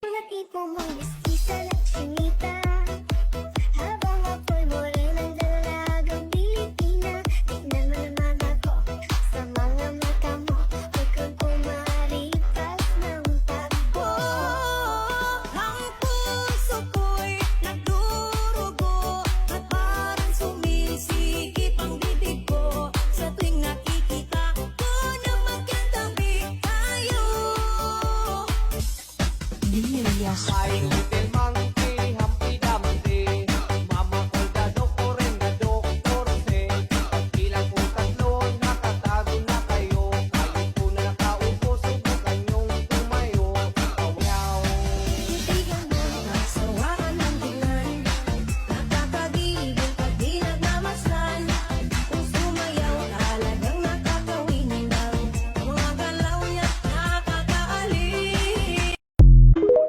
Mga tipong mambisisa lang sinita habang ako'y morenang dalagang Pilipina. Tignan mo naman ako sa mga mata mo, huwag kang kumaripas ng takbo. Ang puso ko'y nagdurugo at parang sumisikip ang bibig ko sa tuwing nakikita ko na magkatabi tayo. Saing hotel mang